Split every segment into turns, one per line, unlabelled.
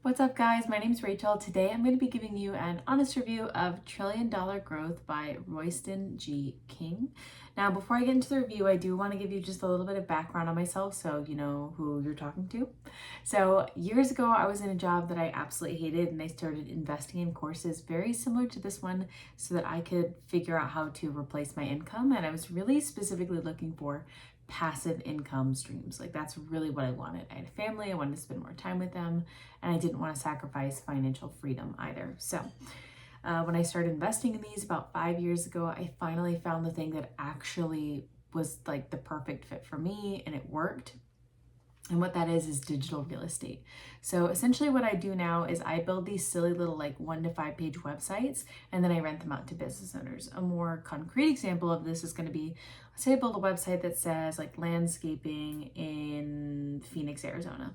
What's up, guys? My name is Rachel. Today I'm going to be giving you an honest review of Trillion Dollar Growth by Royston G. King. Now, before I get into the review, I do want to give you just a little bit of background on myself so you know who you're talking to. So, years ago, I was in a job that I absolutely hated, and I started investing in courses very similar to this one so that I could figure out how to replace my income. And I was really specifically looking for passive income streams. Like, that's really what I wanted. I had a family, I wanted to spend more time with them, and I didn't want to sacrifice financial freedom either. So when I started investing in these about 5 years ago, I finally found the thing that actually was like the perfect fit for me, and it worked. And what that is digital real estate. So essentially what I do now is I build these silly little like 1 to 5 page websites, and then I rent them out to business owners. A more concrete example of this is going to be, say I build a website that says like landscaping in Phoenix, Arizona.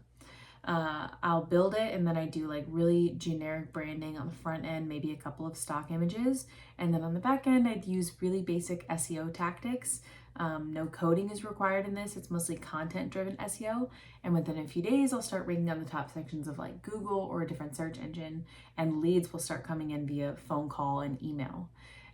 I'll build it, and then I do like really generic branding on the front end, maybe a couple of stock images. And then on the back end, I'd use really basic SEO tactics. No coding is required in this. It's mostly content driven SEO. And within a few days, I'll start ranking on the top sections of like Google or a different search engine, and leads will start coming in via phone call and email.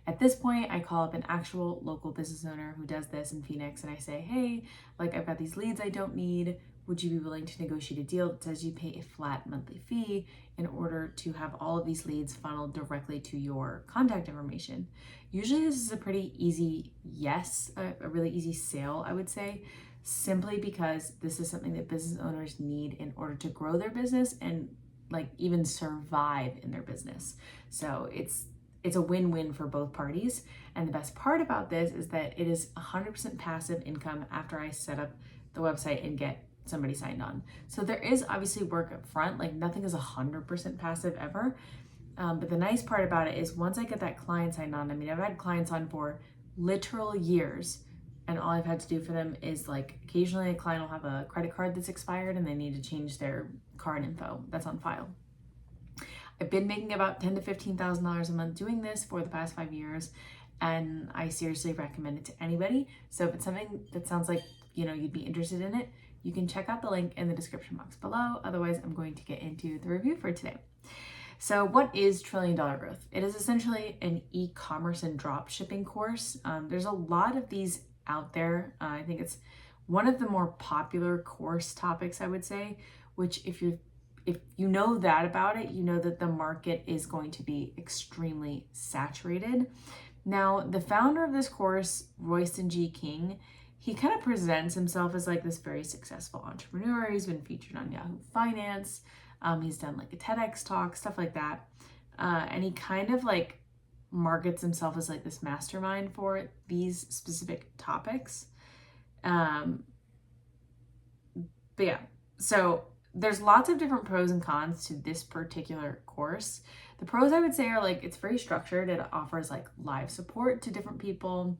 At this point, I call up an actual local business owner who does this in Phoenix, and I say, hey, like I've got these leads I don't need. Would you be willing to negotiate a deal that says you pay a flat monthly fee in order to have all of these leads funneled directly to your contact information? Usually this is a pretty easy yes, a really easy sale, I would say, simply because this is something that business owners need in order to grow their business and like even survive in their business. So it's a win-win for both parties. And the best part about this is that it is 100% passive income after I set up the website and get somebody signed on. So there is obviously work up front, like nothing is 100% passive ever. But the nice part about it is once I get that client signed on, I mean, I've had clients on for literal years, and all I've had to do for them is like occasionally a client will have a credit card that's expired and they need to change their card info that's on file. I've been making about $10,000 to $15,000 a month doing this for the past 5 years, and I seriously recommend it to anybody. So if it's something that sounds like, you know, you'd be interested in it, you can check out the link in the description box below. Otherwise, I'm going to get into the review for today. So what is Trillion Dollar Growth? It is essentially an e-commerce and drop shipping course. There's a lot of these out there. I think it's one of the more popular course topics, I would say, which if you know that about it, you know that the market is going to be extremely saturated. Now, the founder of this course, Royston G. King, he kind of presents himself as like this very successful entrepreneur. He's been featured on Yahoo Finance. He's done like a TEDx talk, stuff like that. And he kind of like markets himself as like this mastermind for these specific topics. But yeah, so there's lots of different pros and cons to this particular course. The pros I would say are like it's very structured. It offers like live support to different people.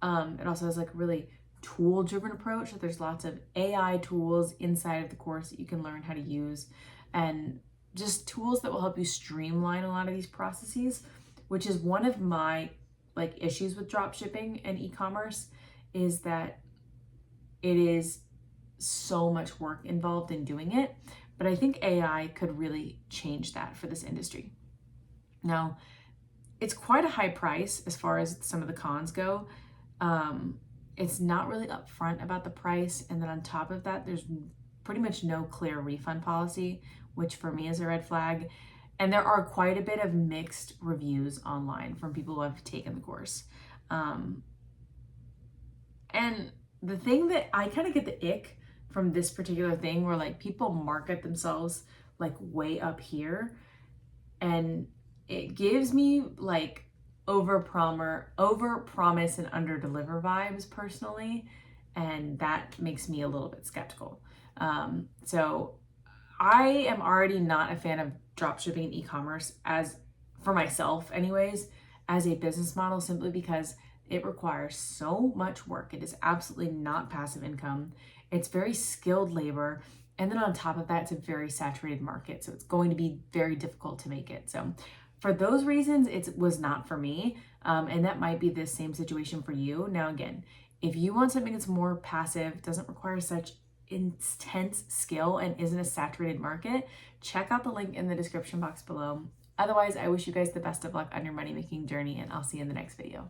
It also has like really tool-driven approach. So there's lots of AI tools inside of the course that you can learn how to use, and just tools that will help you streamline a lot of these processes, which is one of my like issues with drop shipping and e-commerce, is that it is so much work involved in doing it. But I think AI could really change that for this industry. Now, it's quite a high price as far as some of the cons go. It's not really upfront about the price. And then on top of that, there's pretty much no clear refund policy, which for me is a red flag. And there are quite a bit of mixed reviews online from people who have taken the course. And the thing that I kind of get the ick from this particular thing where like people market themselves like way up here, and it gives me like over promise and under deliver vibes personally, and that makes me a little bit skeptical. So I am already not a fan of dropshipping and e-commerce, as for myself anyways, as a business model, simply because it requires so much work. It is absolutely not passive income. It's very skilled labor. And then on top of that, it's a very saturated market. So it's going to be very difficult to make it. So for those reasons, it was not for me. And that might be the same situation for you. Now, again, if you want something that's more passive, doesn't require such intense skill and isn't a saturated market, check out the link in the description box below. Otherwise, I wish you guys the best of luck on your money making journey, and I'll see you in the next video.